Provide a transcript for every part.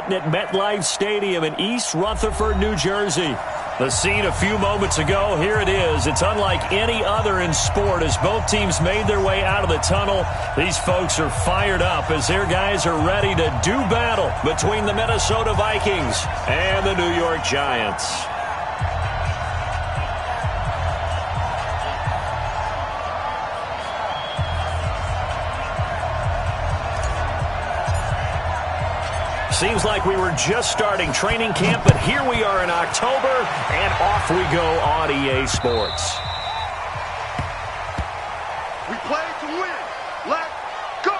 Manhattan at MetLife Stadium in East Rutherford, New Jersey. The scene a few moments ago, here it is. It's unlike any other in sport as both teams made their way out of the tunnel. These folks are fired up as their guys are ready to do battle between the Minnesota Vikings and the New York Giants. Seems like we were just starting training camp, but here we are in October, and off we go on EA Sports. We play to win. Let's go!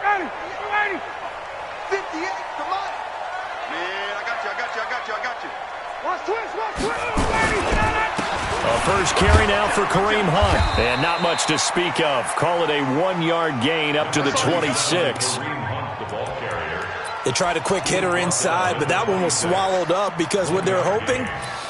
Ready! 58, come on. Man, I got you. Watch twist. A first carry now for Kareem Hunt. And not much to speak of. Call it a 1-yard gain up to the 26. They tried a quick hitter inside, but that one was swallowed up because what they're hoping,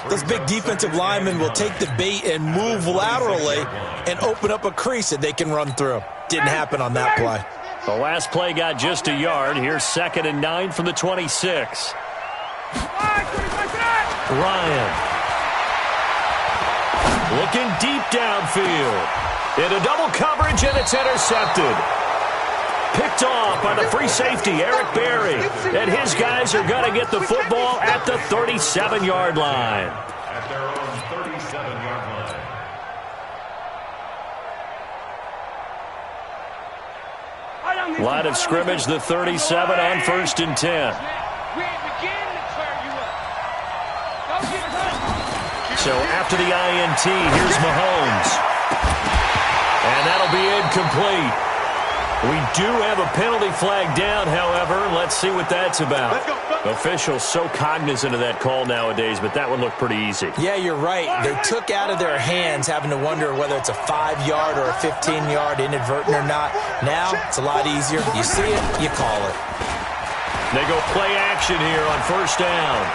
those big defensive linemen will take the bait and move laterally and open up a crease that they can run through. Didn't happen on that play. The last play got just a yard. Here's 2nd and 9 from the 26. Ryan. Looking deep downfield. Into double coverage, and it's intercepted. Picked off by the free safety, Eric Berry. And his guys are going to get the football at the 37-yard line. At their own 37-yard line. Line of scrimmage, the 37 on 1st and 10. So after the INT, here's Mahomes. And that'll be incomplete. We do have a penalty flag down, however. Let's see what that's about. Officials so cognizant of that call nowadays, but that one looked pretty easy. Yeah, you're right. They took out of their hands having to wonder whether it's a 5-yard or a 15-yard inadvertent or not. Now, it's a lot easier. You see it, you call it. They go play action here on 1st down.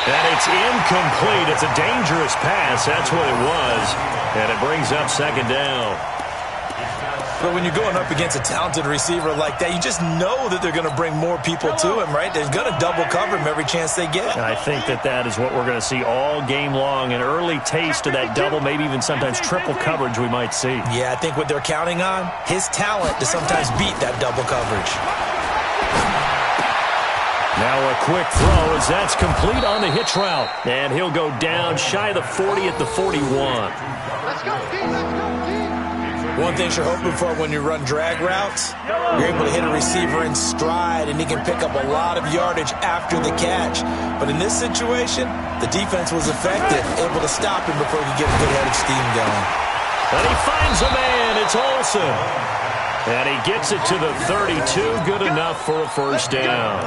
And it's incomplete. It's a dangerous pass. That's what it was. And it brings up 2nd down. But when you're going up against a talented receiver like that, you just know that they're going to bring more people to him, right? They're going to double cover him every chance they get. And I think that is what we're going to see all game long. An early taste of that double, maybe even sometimes triple coverage we might see. Yeah, I think what they're counting on, his talent to sometimes beat that double coverage. Now a quick throw as that's complete on the hitch route. And he'll go down shy of the 40 at the 41. Let's go, D. One thing you're hoping for when you run drag routes, you're able to hit a receiver in stride, and he can pick up a lot of yardage after the catch. But in this situation, the defense was effective, able to stop him before he could get a good head of steam going. And he finds a man. It's Olsen. And he gets it to the 32. Good enough for a 1st down.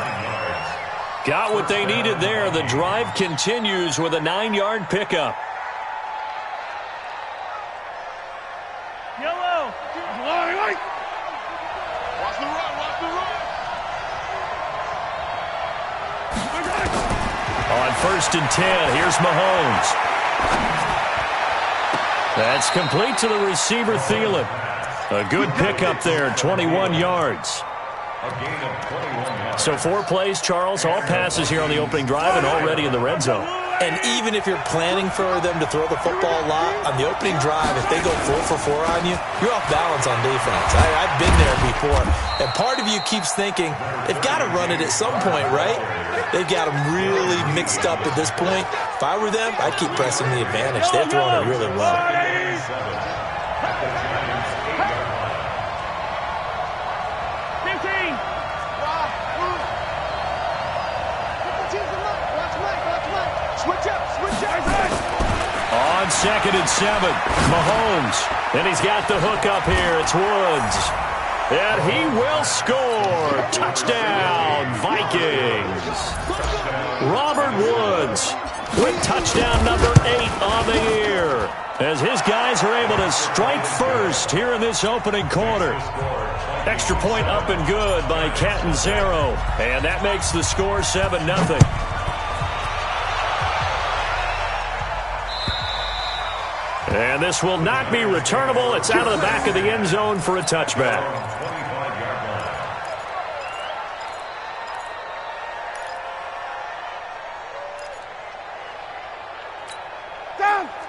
Got what they needed there. The drive continues with a 9-yard pickup. Yellow. Watch the run. On 1st and 10, here's Mahomes. That's complete to the receiver, Thielen. A good pickup there, 21 yards. A gain of 21 yards. So 4 plays, Charles, all passes here on the opening drive and already in the red zone. And even if you're planning for them to throw the football a lot, on the opening drive, if they go 4 for 4 on you, you're off balance on defense. I've been there before. And part of you keeps thinking, they've got to run it at some point, right? They've got them really mixed up at this point. If I were them, I'd keep pressing the advantage. They're throwing it really well. On 2nd and 7, Mahomes. And he's got the hook up here. It's Woods. And he will score. Touchdown, Vikings. Robert Woods with touchdown number 8 on the year. as his guys are able to strike first here in this opening quarter. Extra point up and good by Catanzaro, and that makes the score 7-0. And this will not be returnable. It's out of the back of the end zone for a touchback.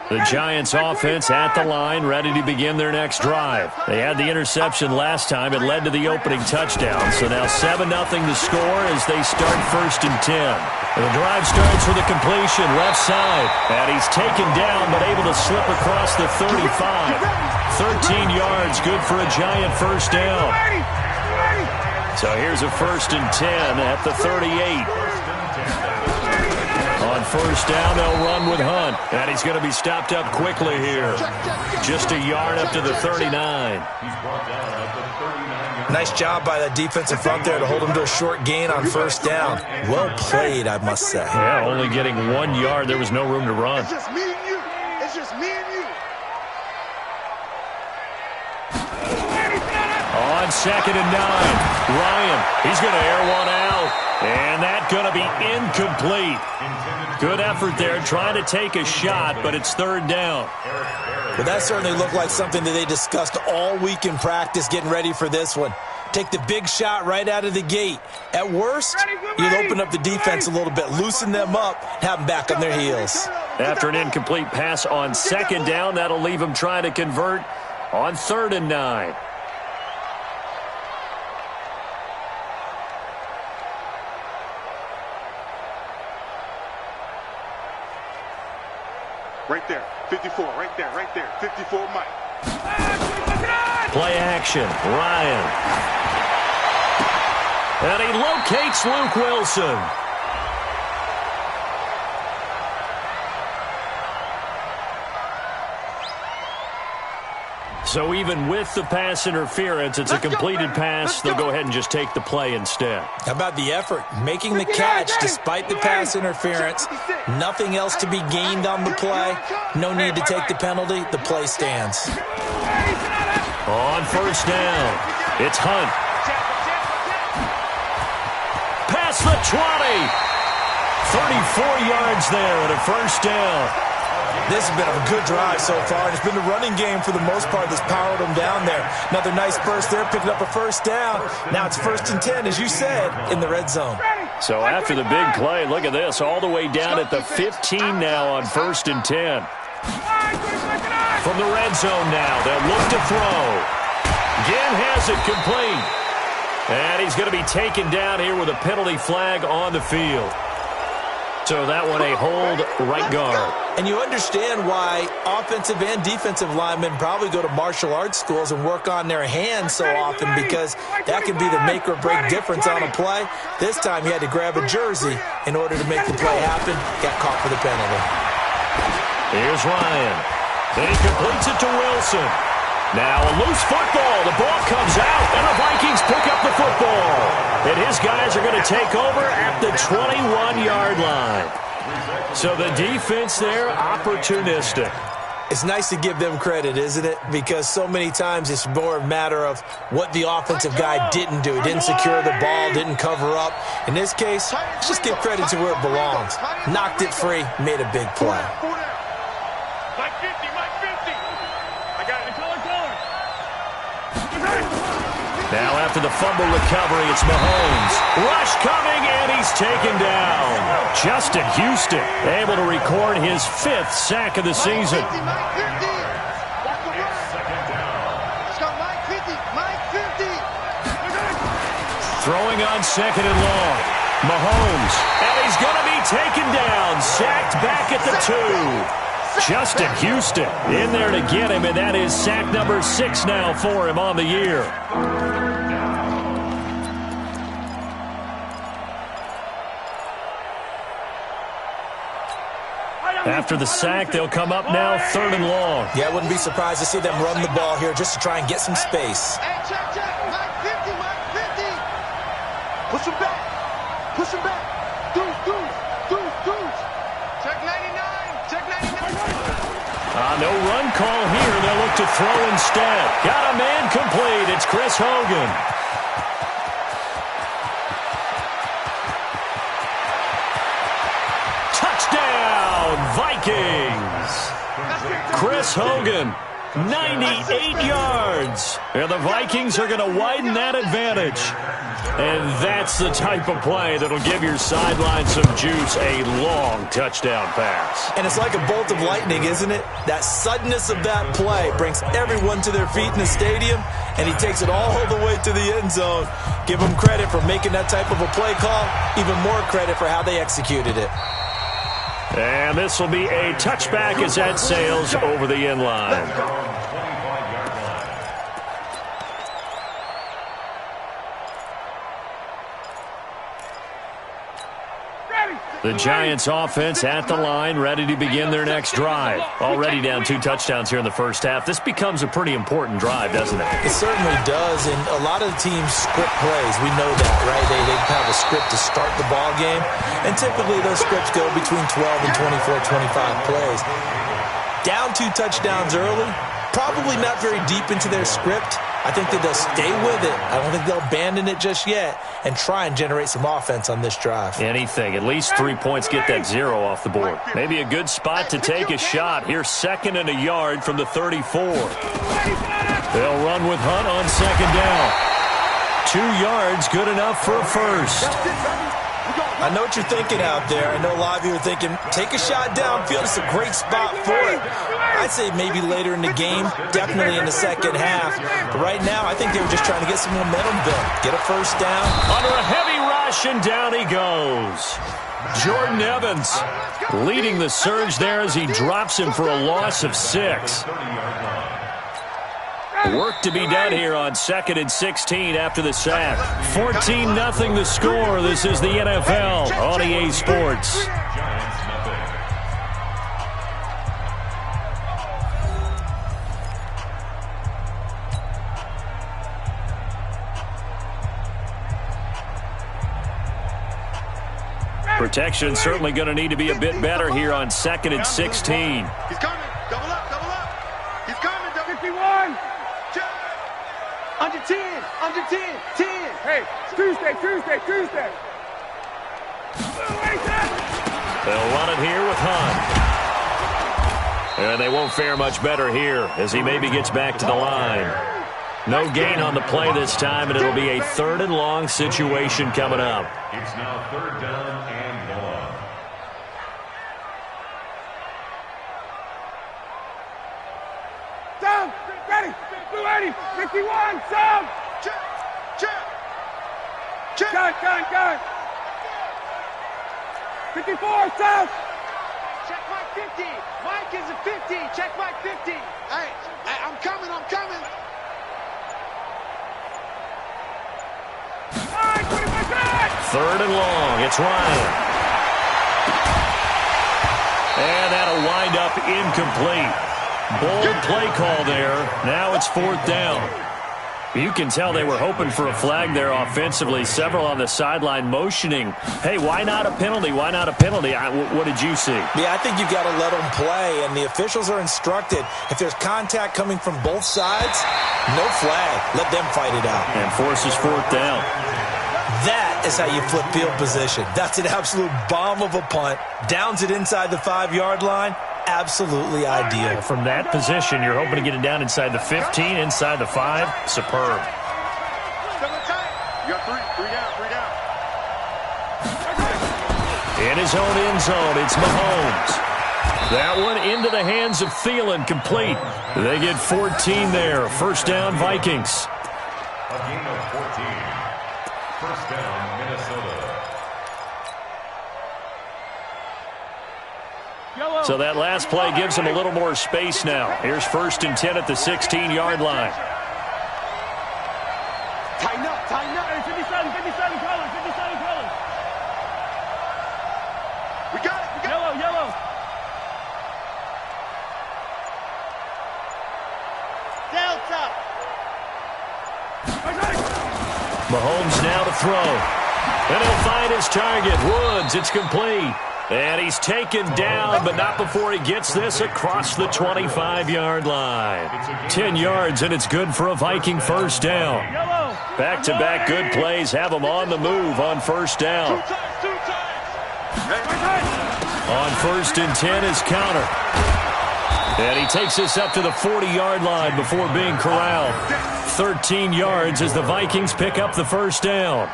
The Giants offense at the line, ready to begin their next drive. They had the interception last time. It led to the opening touchdown. So now 7-0 the score as they start 1st and 10. The drive starts with a completion left side. And he's taken down but able to slip across the 35. 13 yards, good for a Giant first down. So here's a 1st and 10 at the 38. On first down, they'll run with Hunt. And he's going to be stopped up quickly here. Just a yard up to the 39. Nice job by that defensive front there to hold him to a short gain on first down. Well played, I must say. Yeah, only getting 1 yard. There was no room to run. It's just me and you. It's just me and you. On 2nd and 9, Ryan, he's going to air one out. And that's going to be incomplete. Good effort there, trying to take a shot, but it's 3rd down. Well, that certainly looked like something that they discussed all week in practice getting ready for this one. Take the big shot right out of the gate. At worst, you'll open up the defense a little bit, loosen them up, have them back on their heels. After an incomplete pass on 2nd down, that'll leave them trying to convert on 3rd and 9. Right there. 54. Right there. 54, Mike. Play action. Ryan. And he locates Luke Wilson. So even with the pass interference, it's a completed pass. They'll go ahead and just take the play instead. How about the effort? Making the catch despite the pass interference. Nothing else to be gained on the play. No need to take the penalty. The play stands. On first down, it's Hunt. Past the 20. 34 yards there at a first down. This has been a good drive so far, and it's been the running game for the most part that's powered them down there. Another nice burst there, picking up a first down. Now it's 1st and 10, as you said, in the red zone. So after the big play, look at this, all the way down at the 15 now on 1st and 10. From the red zone now, they'll look to throw. Again has it complete. And he's going to be taken down here with a penalty flag on the field. So that one a hold right guard. And you understand why offensive and defensive linemen probably go to martial arts schools and work on their hands so often, because that can be the make or break difference on a play. This time he had to grab a jersey in order to make the play happen. Got caught for the penalty. Here's Ryan. Then he completes it to Wilson. Now a loose football. The ball comes out, and the Vikings pick up the football. And his guys are going to take over at the 21-yard line. So the defense there, opportunistic. It's nice to give them credit, isn't it? Because so many times it's more a matter of what the offensive guy didn't do. He didn't secure the ball, didn't cover up. In this case, let's just give credit to where it belongs. Knocked it free, made a big play. Mike 50. I got it. Now after the fumble recovery, it's Mahomes. Rush coming, and he's taken down. Justin Houston able to record his 5th sack of the season. Throwing on 2nd and long. Mahomes, and he's going to be taken down. Sacked back at the 2. Justin Houston in there to get him, and that is sack number 6 now for him on the year. After the sack, they'll come up now 3rd and long. Yeah, I wouldn't be surprised to see them run the ball here just to try and get some space. Check. Mike 50. Push him back. Deuce. Check 99. No run call here. They'll look to throw instead. Got a man complete. It's Chris Hogan. Touchdown, Vikings. Chris Hogan, 98 yards. And the Vikings are going to widen that advantage. And that's the type of play that'll give your sideline some juice, a long touchdown pass. And it's like a bolt of lightning, isn't it? That suddenness of that play brings everyone to their feet in the stadium, and he takes it all the way to the end zone. Give him credit for making that type of a play call, even more credit for how they executed it. And this will be a touchback as that sails over the end line. The Giants offense at the line, ready to begin their next drive. Already down 2 touchdowns here in the first half. This becomes a pretty important drive, doesn't it? It certainly does, and a lot of the teams script plays. We know that, right? They have a script to start the ball game, and typically those scripts go between 12 and 24, 25 plays. Down 2 touchdowns early, probably not very deep into their script. I think that they'll stay with it. I don't think they'll abandon it just yet and try and generate some offense on this drive. Anything. At least 3 points, get that 0 off the board. Maybe a good spot to take a shot. Here's 2nd and a yard from the 34. They'll run with Hunt on 2nd down. 2 yards, good enough for a first. I know what you're thinking out there. I know a lot of you are thinking, take a shot downfield. It's a great spot for it. I'd say maybe later in the game, definitely in the second half. But right now, I think they were just trying to get some momentum built. Get a first down. Under a heavy rush, and down he goes. Jordan Evans leading the surge there as he drops him for a loss of 6. Work to be done here on 2nd and 16 after the sack. 14-0 the score. This is the NFL on EA Sports. Protection certainly going to need to be a bit better here on 2nd and 16. He's coming. Double up, double up. He's coming. 51. Under 10, under 10, 10. Hey, Tuesday. They'll run it here with Hunt. And they won't fare much better here as he maybe gets back to the line. No gain on the play this time, and it'll be a 3rd and long situation coming up. It's now 3rd down and long. Down, ready, 280, 51, down. Check. Gun. 54, south. Check Mike 50. Mike is a 50. Check Mike 50. Hey, I'm coming. All right, 25 yards. 3rd and long. It's Ryan. And that'll wind up incomplete. Bold play call there. Now it's 4th down. You can tell they were hoping for a flag there offensively. Several on the sideline motioning, hey, why not a penalty? Why not a penalty? What did you see? Yeah, I think you've got to let them play, and the officials are instructed. If there's contact coming from both sides, no flag. Let them fight it out. And forces 4th down. That is how you flip field position. That's an absolute bomb of a punt. Downs it inside the 5-yard line. Absolutely ideal. From that position, you're hoping to get it down inside the 15, inside the 5. Superb. Still tight. You got 3 down. In his own end zone, it's Mahomes. That one into the hands of Thielen, complete. They get 14 there. 1st down, Vikings. A gain of 14. 1st down, Minnesota. So that last play gives him a little more space now. Here's 1st and 10 at the 16-yard line. Tighten up. 57 colors. We got it. Yellow. Delta. Mahomes now to throw. And he'll find his target. Woods, it's complete. And he's taken down, but not before he gets this across the 25-yard line. 10 yards, and it's good for a Viking first down. Back-to-back good plays have him on the move on first down. On 1st and 10 is counter. And he takes this up to the 40-yard line before being corralled. 13 yards as the Vikings pick up the first down.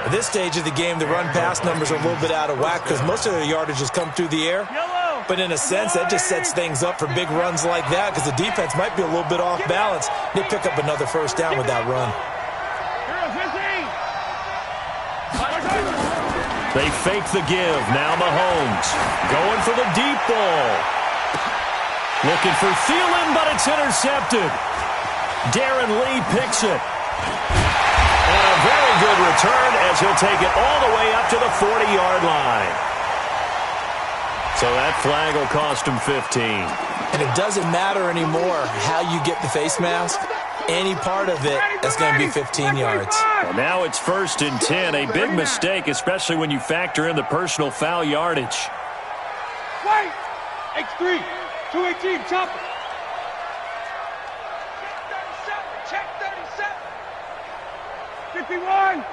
At this stage of the game, the run-pass numbers are a little bit out of whack because most of their yardage has come through the air. But in a sense, that just sets things up for big runs like that because the defense might be a little bit off balance. They pick up another first down with that run. They fake the give. Now Mahomes going for the deep ball. Looking for Thielen, but it's intercepted. Darren Lee picks it. And a very good return as he'll take it all the way up to the 40-yard line. So that flag will cost him 15. And it doesn't matter anymore how you get the face mask. Any part of it is going to be 15 yards. Well, now it's 1st and 10. A big mistake, especially when you factor in the personal foul yardage. Wait! X3, 218, chopper. Check 37. 51.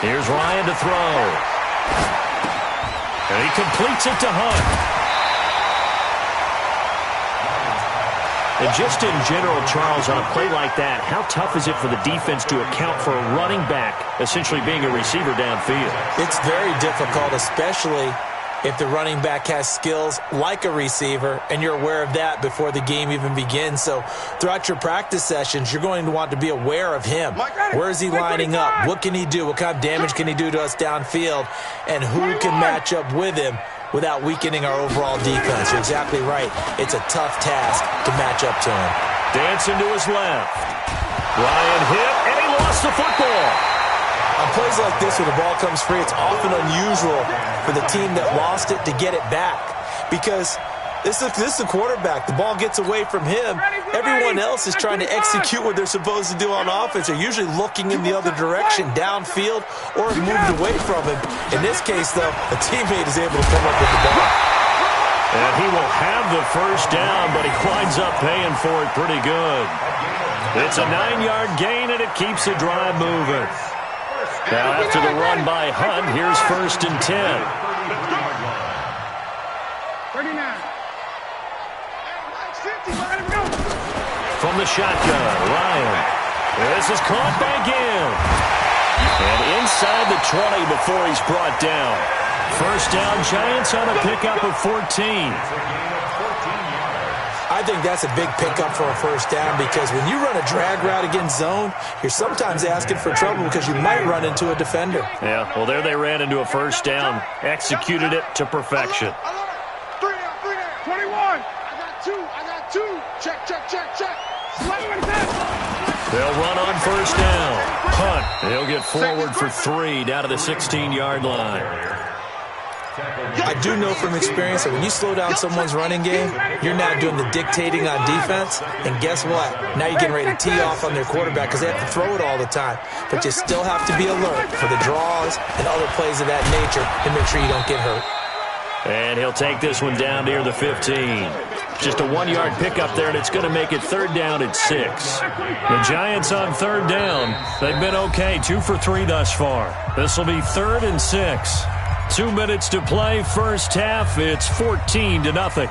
Here's Ryan to throw. And he completes it to Hunt. And just in general, Charles, on a play like that, how tough is it for the defense to account for a running back essentially being a receiver downfield? It's very difficult, especially if the running back has skills like a receiver, and you're aware of that before the game even begins. So throughout your practice sessions, you're going to want to be aware of him. Where is he lining up? What can he do? What kind of damage can he do to us downfield? And who can match up with him without weakening our overall defense? You're exactly right. It's a tough task to match up to him. Dancing to his left. Ryan hit, and he lost the football. On plays like this where the ball comes free, it's often unusual for the team that lost it to get it back because this is the quarterback. The ball gets away from him. Everyone else is trying to execute what they're supposed to do on offense. They're usually looking in the other direction, downfield, or have moved away from him. In this case, though, a teammate is able to come up with the ball. And he will have the first down, but he winds up paying for it pretty good. It's a 9-yard gain, and it keeps the drive moving. Now, after the run by Hunt, here's 1st and 10. 39. From the shotgun, Ryan. This is caught by Gill. And inside the 20 before he's brought down. First down, Giants on a pickup of 14. I think that's a big pickup for a first down because when you run a drag route against zone, you're sometimes asking for trouble because you might run into a defender. Yeah, well, there they ran into a first down. Executed it to perfection. 21. I got two. Check. They'll run on first down. Hunt. He'll get forward for 3 down to the 16-yard line. I do know from experience that when you slow down someone's running game, you're now doing the dictating on defense. And guess what? Now you're getting ready to tee off on their quarterback because they have to throw it all the time. But you still have to be alert for the draws and other plays of that nature to make sure you don't get hurt. And he'll take this one down near the 15. Just a 1-yard pickup there, and it's going to make it 3rd down at 6. The Giants on 3rd down. They've been okay, 2 for 3 thus far. This will be 3rd and 6. 2 minutes to play, first half. It's 14-0.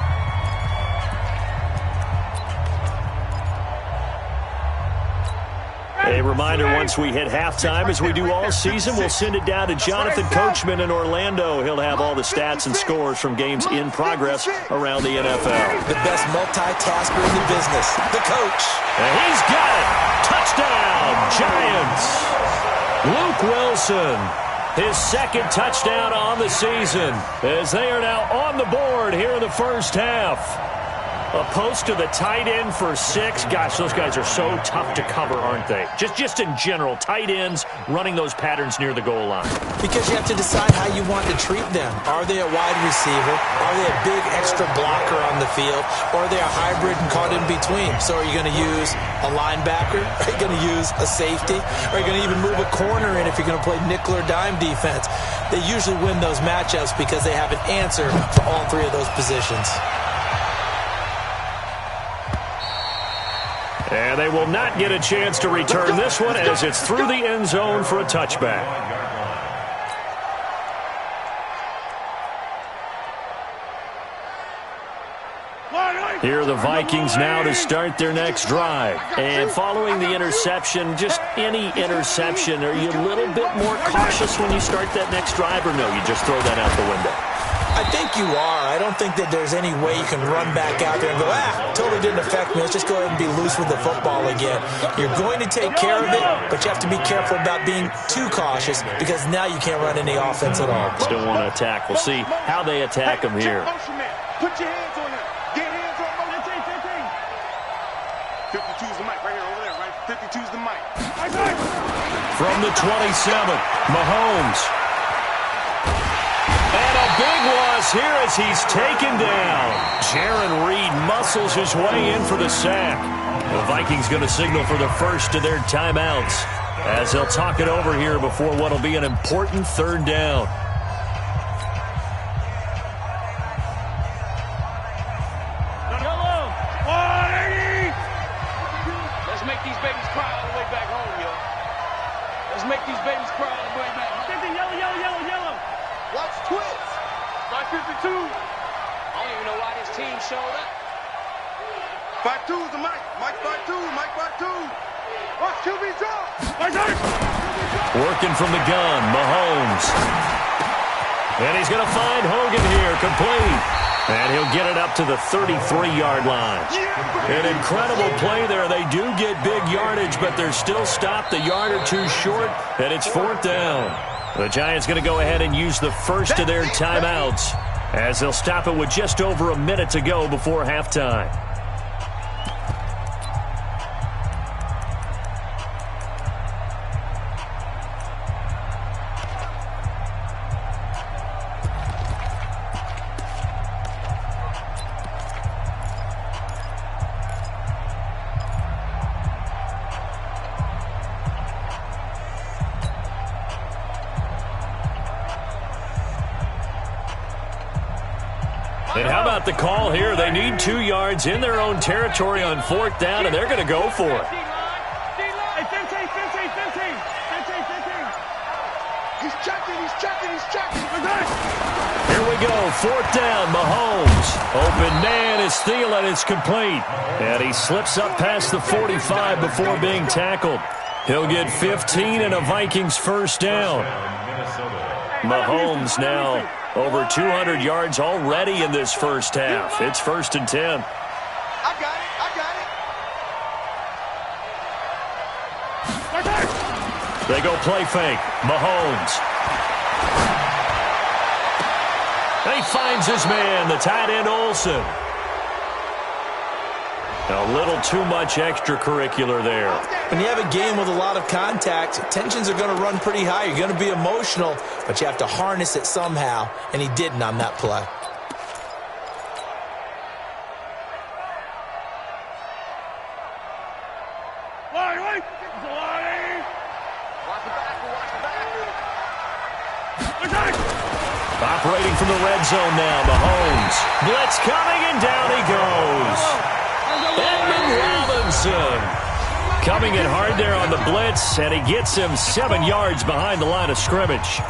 A reminder, once we hit halftime, as we do all season, we'll send it down to Jonathan Coachman in Orlando. He'll have all the stats and scores from games in progress around the NFL. The best multitasker in the business, the coach. And he's got it. Touchdown, Giants. Luke Wilson, his 2nd touchdown on the season, as they are now on the board here in the first half. A post to the tight end for 6. Gosh, those guys are so tough to cover, aren't they? Just in general, tight ends running those patterns near the goal line. Because you have to decide how you want to treat them. Are they a wide receiver? Are they a big extra blocker on the field? Or are they a hybrid and caught in between? So are you going to use a linebacker? Are you going to use a safety? Are you going to even move a corner in if you're going to play nickel or dime defense? They usually win those matchups because they have an answer for all 3 of those positions. And they will not get a chance to return this one as it's through the end zone for a touchback. Here are the Vikings now to start their next drive. And following the interception, just any interception, are you a little bit more cautious when you start that next drive, or no, you just throw that out the window? I think you are. I don't think that there's any way you can run back out there and go, totally didn't affect me. Let's just go ahead and be loose with the football again. You're going to take care of it, but you have to be careful about being too cautious because now you can't run any offense at all. Still want to attack. We'll see how they attack them here. Put your hands on him. Get hands on him. 52's the mic right here over there, right? 52's the mic. From the 27, Mahomes. And a big loss here as he's taken down. Jaron Reed muscles his way in for the sack. The Vikings going to signal for the first of their timeouts as they'll talk it over here before what will be an important 3rd down. Let's make these babies cry all the way back home, yo. Let's make these babies cry all the way back home. Yellow. Watch twist. By 52. I don't even know why this team showed up. 52's the mic. Mike 52. Mike 52. Watch QB drop. Working from the gun, Mahomes. And he's going to find Hogan here, complete. And he'll get it up to the 33-yard line. An incredible play there. They do get big yardage, but they're still stopped a yard or 2 short, and it's 4th down. The Giants going to go ahead and use the first of their timeouts as they'll stop it with just over a minute to go before halftime. And how about the call here? They need 2 yards in their own territory on 4th down, and they're going to go for it. Hey, 15. He's checking. Here we go, 4th down, Mahomes. Open man is Thielen, it's complete. And he slips up past the 45 before being tackled. He'll get 15 and a Vikings 1st down. Mahomes now over 200 yards already in this first half. It's 1st and 10. I got it. They go play fake. Mahomes. And he finds his man, the tight end Olsen. A little too much extracurricular there. When you have a game with a lot of contact, tensions are going to run pretty high. You're going to be emotional, but you have to harness it somehow, and he didn't on that play. Operating from the red zone now, Mahomes. Blitz coming, and down he goes. Edmund Robinson coming in hard there on the blitz, and he gets him 7 yards behind the line of scrimmage.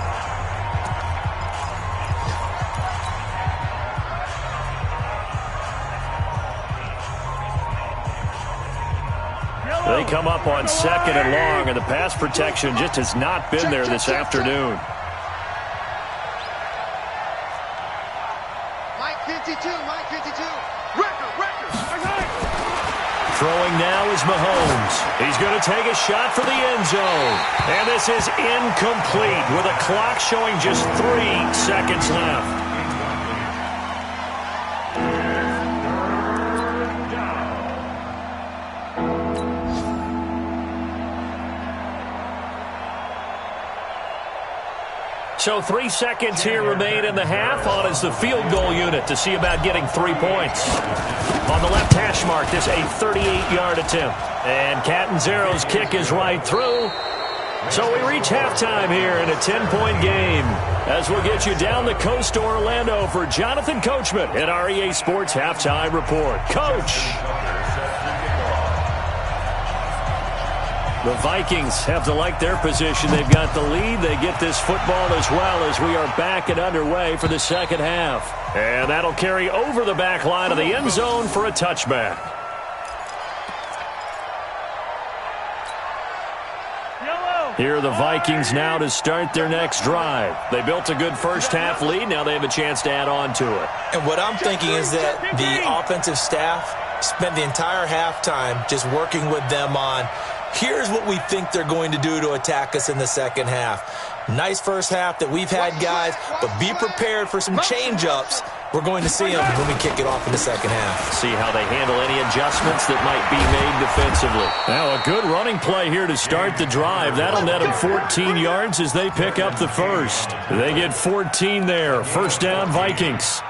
They come up on 2nd and long, and the pass protection just has not been there this afternoon. Mike 52. Throwing now is Mahomes. He's going to take a shot for the end zone. And this is incomplete with a clock showing just 3 seconds left. So 3 seconds here remain in the half. On is the field goal unit to see about getting 3 points. On the left hash mark, this a 38-yard attempt. And Catanzaro's kick is right through. So we reach halftime here in a 10-point game. As we'll get you down the coast to Orlando for Jonathan Coachman at our EA Sports Halftime Report. Coach! The Vikings have to like their position. They've got the lead. They get this football as well as we are back and underway for the second half. And that'll carry over the back line of the end zone for a touchback. Here are the Vikings now to start their next drive. They built a good first-half lead. Now they have a chance to add on to it. And what I'm thinking is that the offensive staff spent the entire halftime just working with them on, here's what we think they're going to do to attack us in the second half. Nice first half that we've had, guys, but be prepared for some change-ups. We're going to see them when we kick it off in the second half. See how they handle any adjustments that might be made defensively. Now a good running play here to start the drive. That'll net them 14 yards as they pick up the first. They get 14 there. First down, Vikings.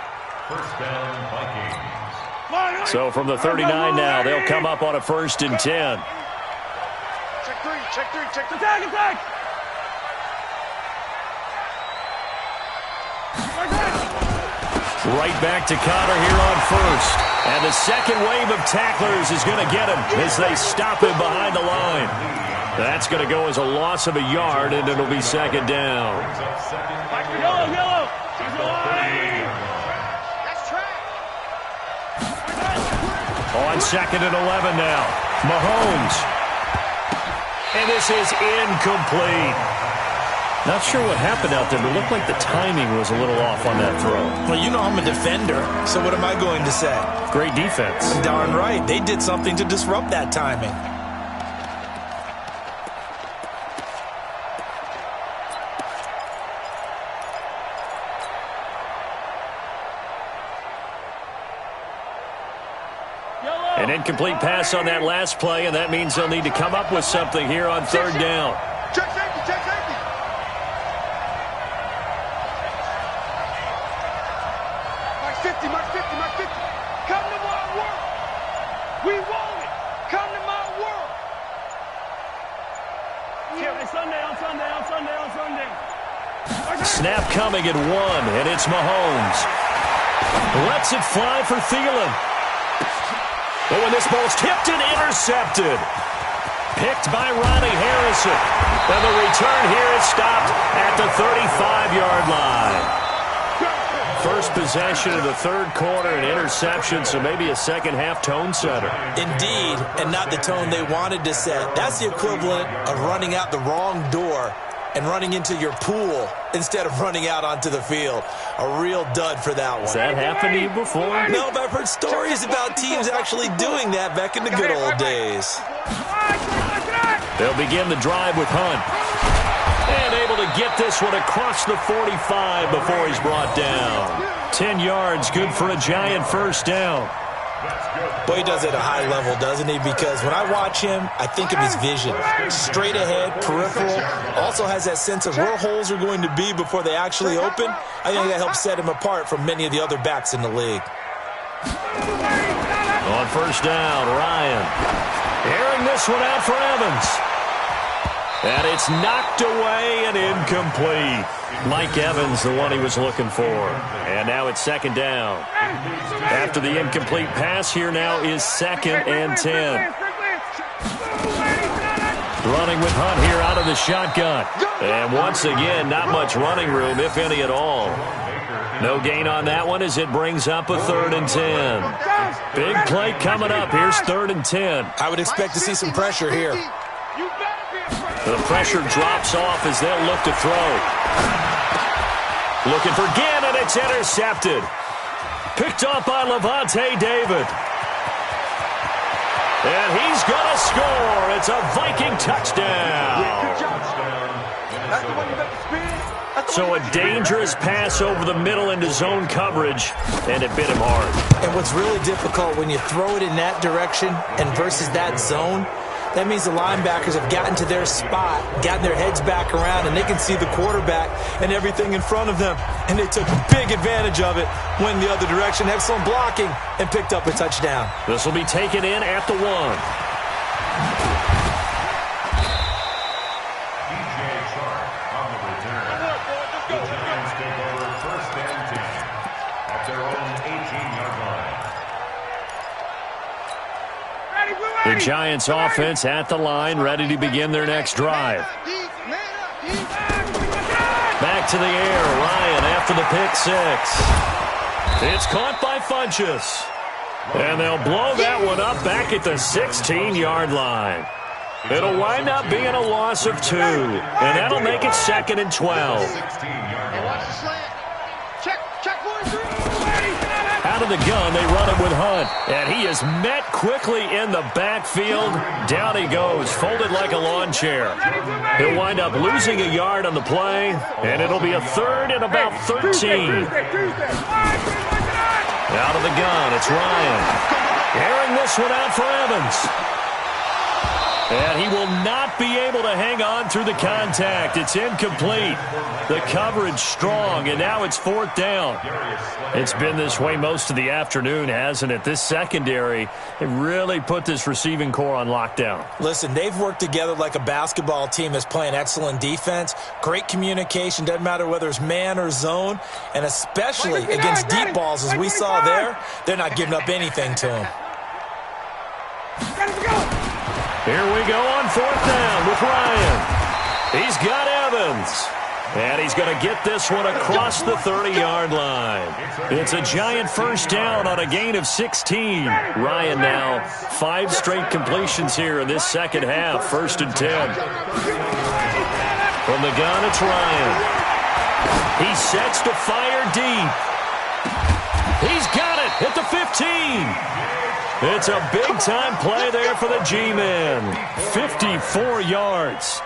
First down, Vikings. So from the 39 now, they'll come up on a 1st and 10. Check three, check the tag, attack! Right back to Connor here on 1st. And the second wave of tacklers is going to get him as they stop him behind the line. That's going to go as a loss of a yard, and it'll be second down. Yellow! On 2nd and 11 now. Mahomes. And this is incomplete. Not sure what happened out there, but it looked like the timing was a little off on that throw. Well, you know I'm a defender, so what am I going to say? Great defense. Darn right. They did something to disrupt that timing. An incomplete pass on that last play, and that means they'll need to come up with something here on 3rd down. Check safety! Mark 50. Come to my world. We want it. Come to my world. Yeah, Sunday. Snap coming at 1, and it's Mahomes. Lets it fly for Thielen. Oh, and this ball's tipped and intercepted. Picked by Ronnie Harrison. And the return here is stopped at the 35-yard line. First possession of the 3rd quarter, an interception, so maybe a second-half tone setter. Indeed, and not the tone they wanted to set. That's the equivalent of running out the wrong door and running into your pool instead of running out onto the field. A real dud for that one. Has that happened to you before? No, but I've heard stories about teams actually doing that back in the good old days. They'll begin the drive with Hunt. And able to get this one across the 45 before he's brought down. 10 yards, good for a giant first down. Boy, he does it at a high level, doesn't he? Because when I watch him, I think of his vision. Straight ahead, peripheral. Also has that sense of where holes are going to be before they actually open. I think that helps set him apart from many of the other backs in the league. On first down, Ryan. Airing this one out for Evans. And it's knocked away and incomplete. Mike Evans, the one he was looking for. And now it's 2nd down. After the incomplete pass, here now is 2nd and 10. Running with Hunt here out of the shotgun. And once again, not much running room, if any at all. No gain on that one as it brings up a 3rd and 10. Big play coming up. Here's 3rd and 10. I would expect to see some pressure here. The pressure drops off as they'll look to throw. Looking for Ginn, and it's intercepted. Picked off by Levante David. And he's going to score. It's a Viking touchdown. So a dangerous pass over the middle into zone coverage, and it bit him hard. And what's really difficult when you throw it in that direction and versus that zone, That means the linebackers have gotten to their spot, gotten their heads back around, and they can see the quarterback and everything in front of them. And they took big advantage of it, went the other direction, excellent blocking, and picked up a touchdown. This will be taken in at the 1. The Giants offense at the line, ready to begin their next drive. Back to the air, Ryan after the pick 6. It's caught by Funchess. And they'll blow that one up back at the 16-yard line. It'll wind up being a loss of 2, and that'll make it 2nd and 12. Out of the gun, they run it with Hunt. And he is met quickly in the backfield. Down he goes, folded like a lawn chair. He'll wind up losing a yard on the play, and it'll be a 3rd and about 13. Out of the gun, it's Ryan. Airing this one out for Evans. And he will not be able to hang on through the contact. It's incomplete. The coverage strong, and now it's 4th down. It's been this way most of the afternoon, hasn't it? This secondary, it really put this receiving core on lockdown. Listen, they've worked together like a basketball team that's playing excellent defense. Great communication, doesn't matter whether it's man or zone, and especially against deep balls, as we saw there, they're not giving up anything to them. Here we go on 4th down with Ryan. He's got Evans. And he's going to get this one across the 30-yard line. It's a Giant first down on a gain of 16. Ryan now 5 straight completions here in this second half. 1st and 10. From the gun, it's Ryan. He sets to fire deep. He's got it at the 15. It's a big-time play there for the G-men. 54 yards.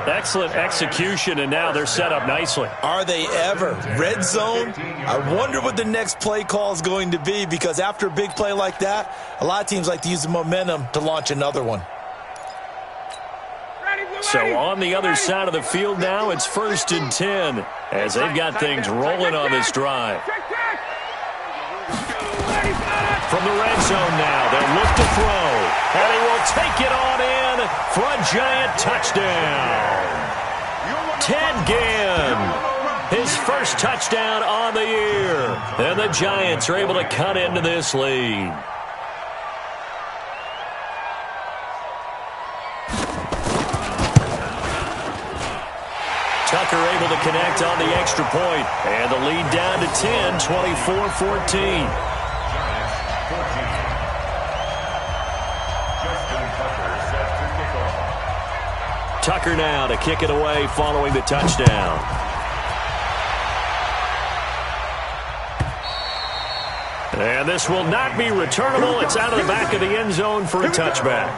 Excellent execution, and now they're set up nicely. Are they ever? Red zone? I wonder what the next play call is going to be, because after a big play like that, a lot of teams like to use the momentum to launch another one. So on the other side of the field now, it's 1st and 10 as they've got things rolling on this drive. From the red zone now, they'll look to throw. And he will take it on in for a Giant touchdown. Ted Ginn, his first touchdown on the year. And the Giants are able to cut into this lead. Tucker able to connect on the extra point. And the lead down to 10, 24-14. Tucker now to kick it away following the touchdown. And this will not be returnable. It's out of the back of the end zone for a touchback.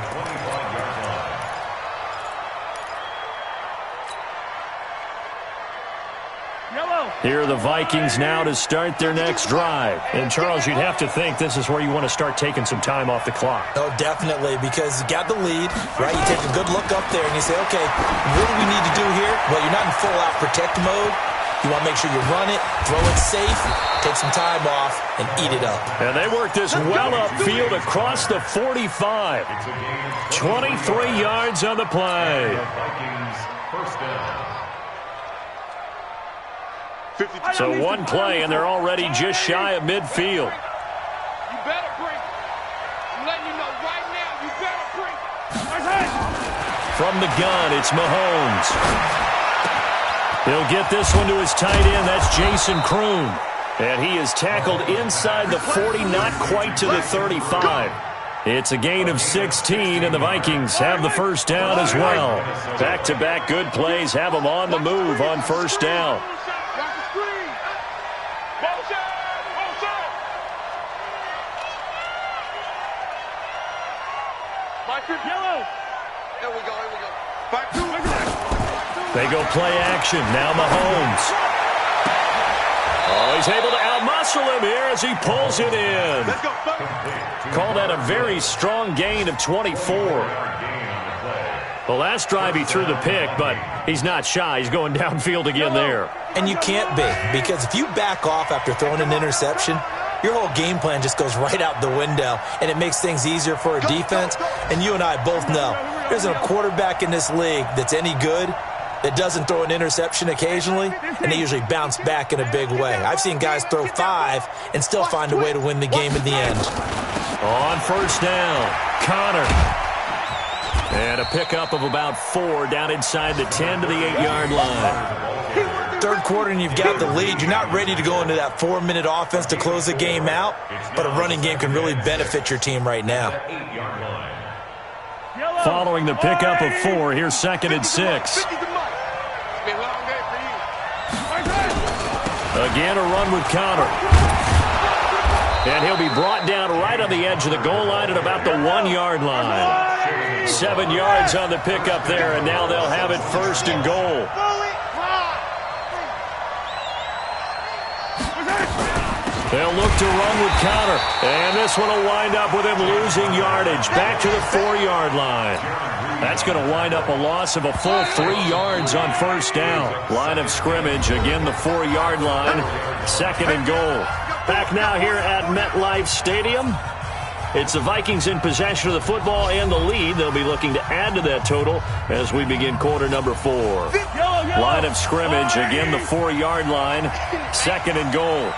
Here are the Vikings now to start their next drive. And, Charles, you'd have to think this is where you want to start taking some time off the clock. Oh, definitely, because you got the lead, right? You take a good look up there and you say, okay, what do we need to do here? Well, you're not in full-out protect mode. You want to make sure you run it, throw it safe, take some time off, and eat it up. And they work this well upfield across the 45. 23 yards on the play. Vikings first down. So one play, and they're already just shy of midfield. You better bring it. I'm letting you know right now, you better bring it. From the gun, it's Mahomes. He'll get this one to his tight end. That's Jason Kroon. And he is tackled inside the 40, not quite to the 35. It's a gain of 16, and the Vikings have the first down as well. Back-to-back good plays have them on the move on first down. They go play action. Now Mahomes. Oh, he's able to outmuscle him here as he pulls it in. Call that a very strong gain of 24. The last drive he threw the pick, but he's not shy. He's going downfield again there. And you can't be, because if you back off after throwing an interception, your whole game plan just goes right out the window, and it makes things easier for a defense. And you and I both know there's a quarterback in this league that's any good that doesn't throw an interception occasionally, and they usually bounce back in a big way. I've seen guys throw 5 and still find a way to win the game in the end. On first down, Connor. And a pickup of about 4 down inside the 10 to the 8-yard line. Third quarter and you've got the lead. You're not ready to go into that 4-minute offense to close the game out, but a running game can really benefit your team right now. Following the pickup of 4, here's 2nd and 6. Again, a run with Connor. And he'll be brought down right on the edge of the goal line at about the 1-yard line. 7 yards on the pickup there, and now they'll have it 1st and goal. They'll look to run with Connor. And this one will wind up with him losing yardage back to the 4-yard line. That's going to wind up a loss of a full 3 yards on first down. Line of scrimmage, again the 4-yard line. 2nd and goal. Back now here at MetLife Stadium. It's the Vikings in possession of the football and the lead. They'll be looking to add to that total as we begin quarter number 4. Line of scrimmage, again the 4-yard line. 2nd and goal.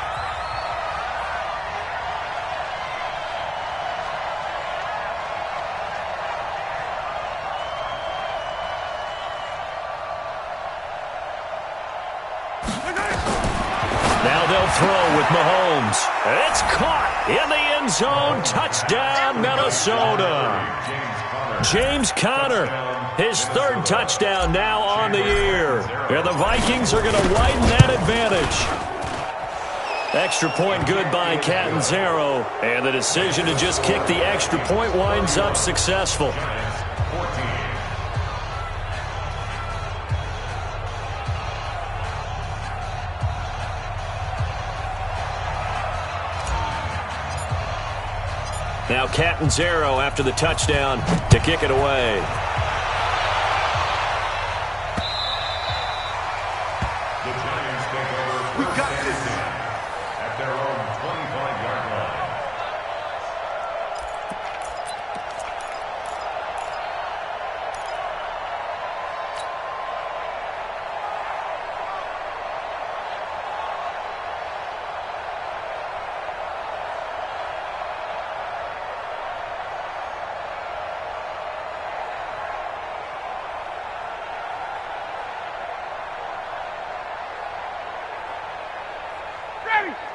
Now they'll throw with Mahomes. It's caught in the end zone. Touchdown, Minnesota. James Conner, his 3rd touchdown now on the year. And the Vikings are going to widen that advantage. Extra point good by Catanzaro. And the decision to just kick the extra point winds up successful. Now Catanzaro after the touchdown to kick it away. The Giants take over. We got this at their own 25-yard line.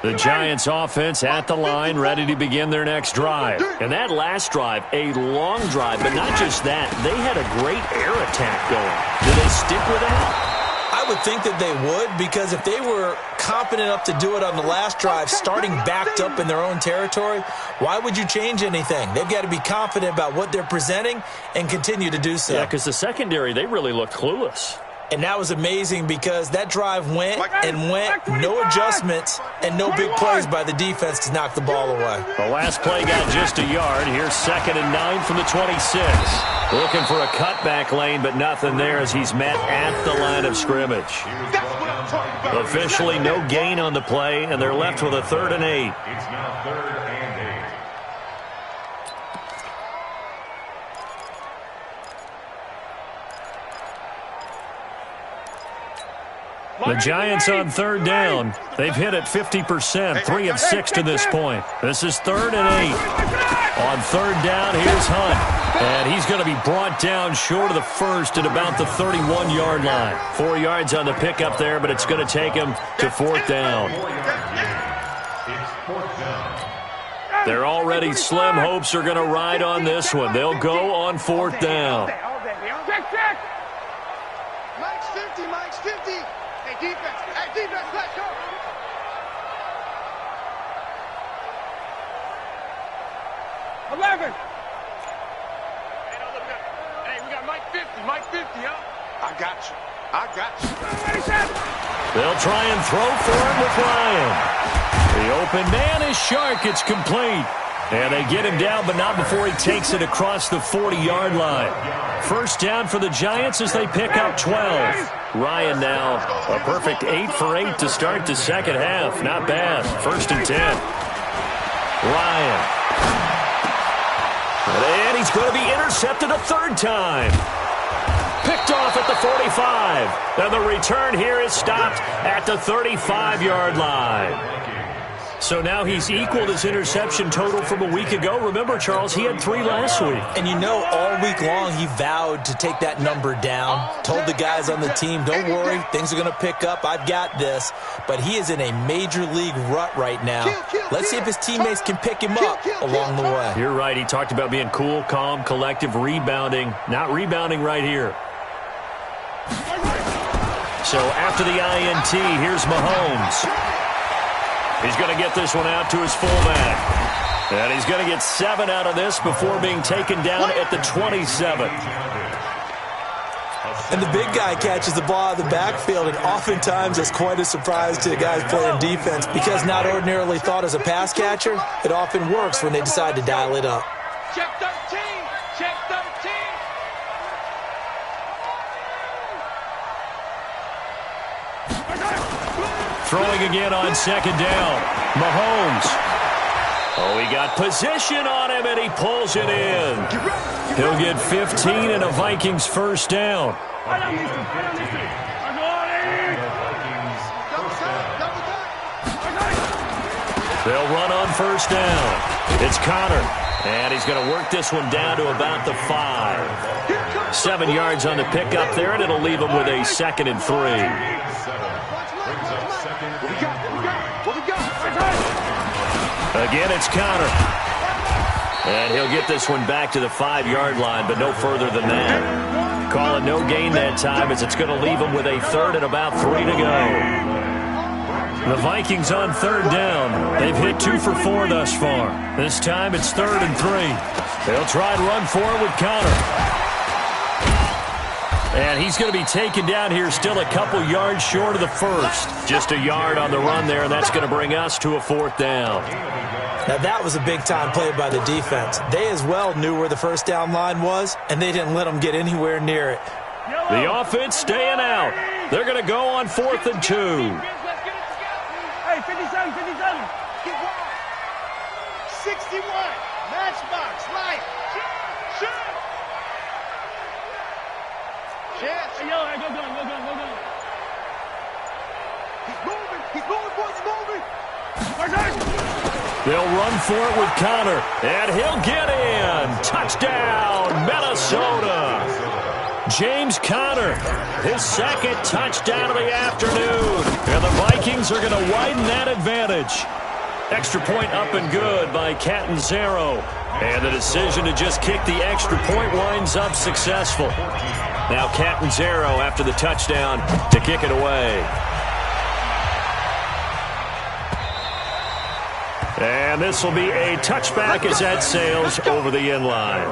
The Giants offense at the line, ready to begin their next drive. And that last drive, a long drive, but not just that. They had a great air attack going. Do they stick with that? I would think that they would, because if they were confident enough to do it on the last drive, starting backed up in their own territory, why would you change anything? They've got to be confident about what they're presenting and continue to do so. Yeah, because the secondary, they really looked clueless. And that was amazing because that drive went and went, no adjustments, and no big plays by the defense to knock the ball away. The last play got just a yard. Here's 2nd and 9 from the 26. Looking for a cutback lane, but nothing there as he's met at the line of scrimmage. Officially no gain on the play, and they're left with a 3rd and 8. It's now 3rd and 8. The Giants on 3rd down. They've hit it 50%, 3 of 6 to this point. This is 3rd and 8. On 3rd down, here's Hunt. And he's going to be brought down short of the 1st at about the 31-yard line. 4 yards on the pickup there, but it's going to take him to 4th down. It's 4th down. Their already slim hopes are going to ride on this one. They'll go on 4th down. Check. Mike's 50, Mike's 50. Hey, defense, let's go. Hey, we got Mike 50, huh? I got you. They'll try and throw for him with Ryan. The open man is Shark. It's complete. And they get him down, but not before he takes it across the 40-yard line. First down for the Giants as they pick up 12. Ryan now a perfect 8 for 8 to start the second half. Not bad. First and 10. Ryan. And he's going to be intercepted a third time. Picked off at the 45. And the return here is stopped at the 35-yard line. So now he's equaled his interception total from a week ago. Remember, Charles, he had 3 last week. And you know, all week long he vowed to take that number down. Told the guys on the team, don't worry, things are going to pick up. I've got this. But he is in a major league rut right now. Let's see if his teammates can pick him up along the way. You're right. He talked about being cool, calm, collective, rebounding. Not rebounding right here. So after the INT, here's Mahomes. He's going to get this one out to his fullback. And he's going to get 7 out of this before being taken down at the 27. And the big guy catches the ball out of the backfield, and oftentimes that's quite a surprise to the guys playing defense because not ordinarily thought as a pass catcher, it often works when they decide to dial it up. Check 13. Check 13. Throwing again on second down. Mahomes. Oh, he got position on him, and he pulls it in. He'll get 15 and a Vikings first down. They'll run on first down. It's Connor, and he's going to work this one down to about the 5. 7 yards on the pickup there, and it'll leave him with a 2nd and 3. Again, it's Connor. And he'll get this one back to the 5-yard line, but no further than that. Call it no gain that time as it's going to leave him with a 3rd and about 3 to go. The Vikings on 3rd down. They've hit 2 for 4 thus far. This time it's 3rd and 3. They'll try and run for it with Connor. And he's going to be taken down here still a couple yards short of the 1st. Just a yard on the run there, and that's going to bring us to a 4th down. Now that was a big-time play by the defense. They as well knew where the first down line was, and they didn't let them get anywhere near it. The offense staying out. They're going to go on 4th and 2. Hey, 57, 57. 61. Matchbox, right. Shoot. Chance. Hey, yo, hey, go. He's moving, boys, he's moving. They'll run for it with Connor, and he'll get in. Touchdown, Minnesota. James Conner, his 2nd touchdown of the afternoon. And the Vikings are going to widen that advantage. Extra point up and good by Catanzaro. And the decision to just kick the extra point winds up successful. Now Catanzaro after the touchdown to kick it away. And this will be a touchback as that sails over the end line.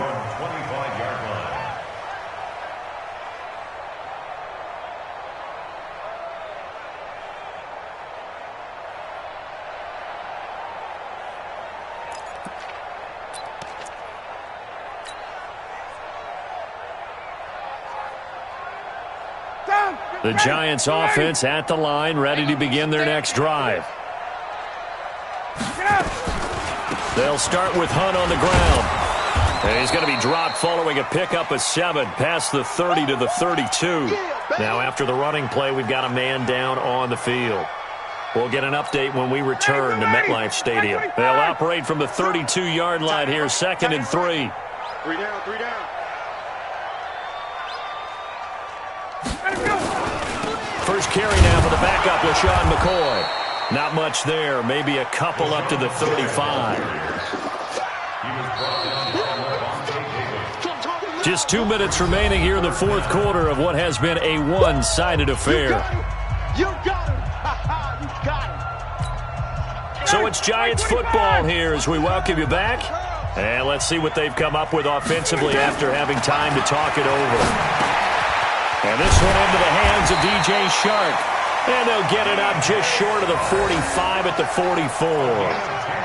The Giants offense at the line, ready to begin their next drive. They'll start with Hunt on the ground. And he's going to be dropped following a pickup of 7 past the 30 to the 32. Now after the running play, we've got a man down on the field. We'll get an update when we return to MetLife Stadium. They'll operate from the 32-yard line here, 2nd and 3. 3 down, 3 down. First carry now for the backup, LaShawn McCoy. Not much there, maybe a couple up to the 35. Just 2 minutes remaining here in the 4th quarter of what has been a one-sided affair. You got him. You got him. So it's Giants football here as we welcome you back. And let's see what they've come up with offensively after having time to talk it over. And this one into the hands of DJ Shark. And they'll get it up just short of the 45 at the 44.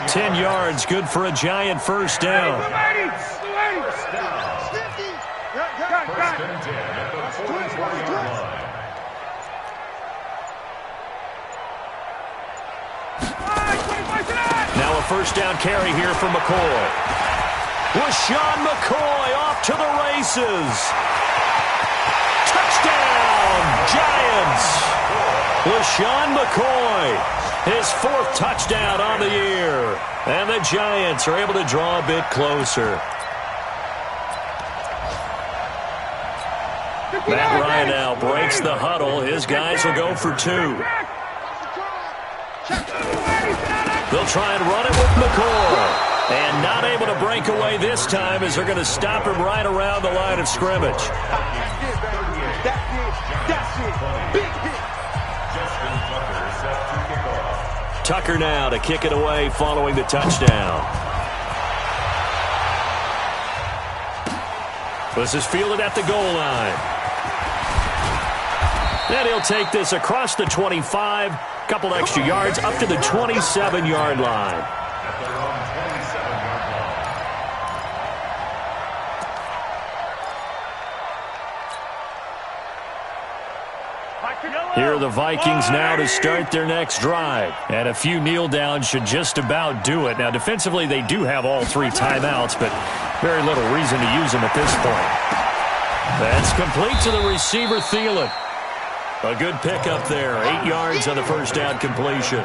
10 yards, good for a Giant first down. First and 10 at the 44-yard line. Now a first down carry here for McCoy. LaShawn McCoy off to the races. Touchdown, Giants. LaShawn McCoy, his 4th touchdown on the year. And the Giants are able to draw a bit closer. Matt Ryan now breaks the huddle. His guys will go for 2. They'll try and run it with McCoy. And not able to break away this time as they're going to stop him right around the line of scrimmage. Tucker now to kick it away following the touchdown. This is fielded at the goal line. And he'll take this across the 25, couple extra yards up to the 27-yard line. Here are the Vikings now to start their next drive. And a few kneel downs should just about do it. Now, defensively, they do have all 3 timeouts, but very little reason to use them at this point. That's complete to the receiver, Thielen. A good pickup there. 8 yards on the first down completion.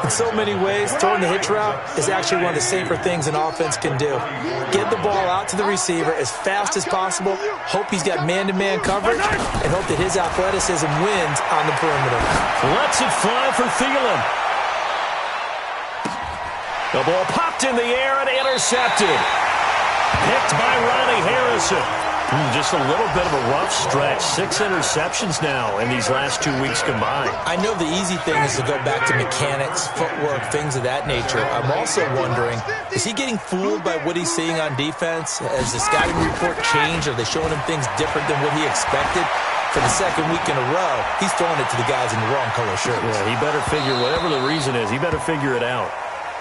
In so many ways, throwing the hitch route is actually one of the safer things an offense can do. Get the ball out to the receiver as fast as possible, hope he's got man-to-man coverage, and hope that his athleticism wins on the perimeter. Lets it fly for Thielen. The ball popped in the air and intercepted. Picked by Ronnie Harrison. Just a little bit of a rough stretch. 6 interceptions now in these last 2 weeks combined. I know the easy thing is to go back to mechanics, footwork, things of that nature. I'm also wondering, is he getting fooled by what he's seeing on defense? Has the scouting report changed? Are they showing him things different than what he expected? For the second week in a row, he's throwing it to the guys in the wrong color shirts. Yeah, he better figure, whatever the reason is, he better figure it out.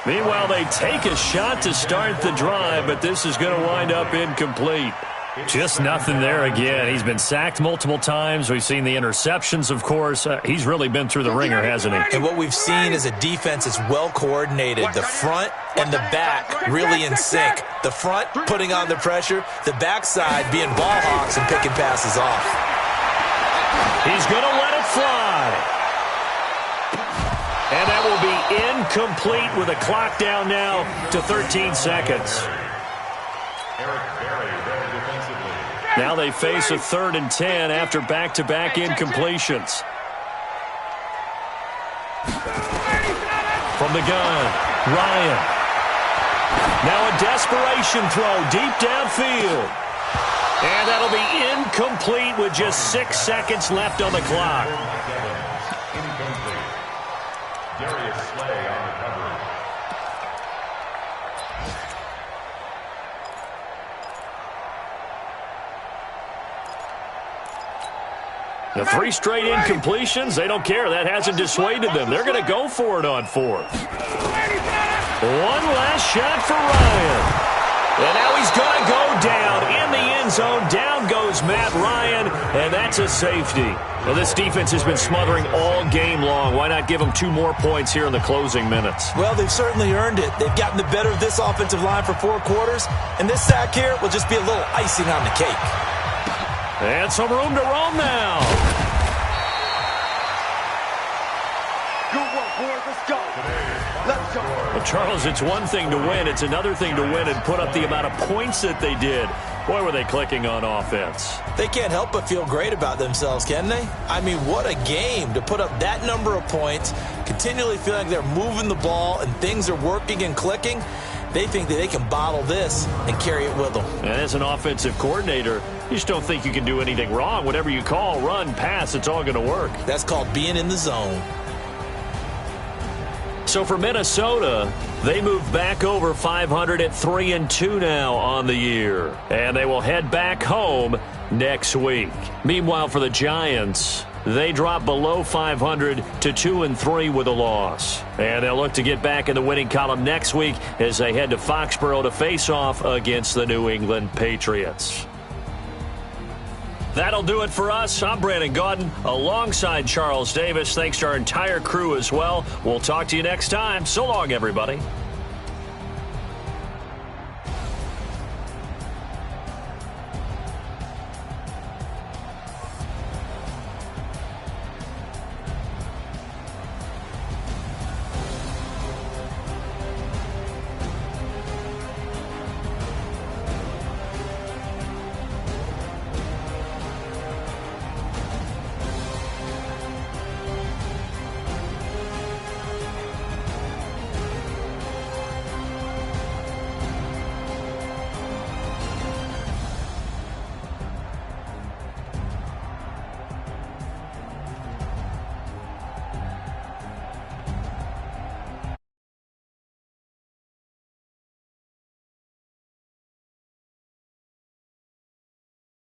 Meanwhile, they take a shot to start the drive, but this is going to wind up incomplete. Just nothing there again. He's been sacked multiple times. We've seen the interceptions, of course. He's really been through the ringer, hasn't he? And what we've seen is a defense that's well coordinated. The front and the back really in sync. The front putting on the pressure, the backside being ball hawks and picking passes off. He's going to let it fly. And that will be incomplete with a clock down now to 13 seconds. Now they face a 3rd and 10 after back-to-back incompletions. From the gun, Ryan. Now a desperation throw deep downfield. And that'll be incomplete with just 6 seconds left on the clock. The 3 straight incompletions, they don't care. That hasn't dissuaded them. They're going to go for it on 4th. One last shot for Ryan. And now he's going to go down in the end zone. Down goes Matt Ryan, and that's a safety. Well, this defense has been smothering all game long. Why not give them 2 more points here in the closing minutes? Well, they've certainly earned it. They've gotten the better of this offensive line for 4 quarters, and this sack here will just be a little icing on the cake. And some room to roam now. Good work, boys. Let's go. Let's go. Well, Charles, it's one thing to win. It's another thing to win and put up the amount of points that they did. Boy, were they clicking on offense. They can't help but feel great about themselves, can they? I mean, what a game to put up that number of points, continually feeling like they're moving the ball and things are working and clicking. They think that they can bottle this and carry it with them. And as an offensive coordinator, you just don't think you can do anything wrong. Whatever you call, run, pass, it's all going to work. That's called being in the zone. So for Minnesota, they move back over 500 at 3-2 now on the year. And they will head back home next week. Meanwhile, for the Giants, they drop below 500 to 2-3 with a loss. And they'll look to get back in the winning column next week as they head to Foxborough to face off against the New England Patriots. That'll do it for us. I'm Brandon Gaudin alongside Charles Davis. Thanks to our entire crew as well. We'll talk to you next time. So long, everybody.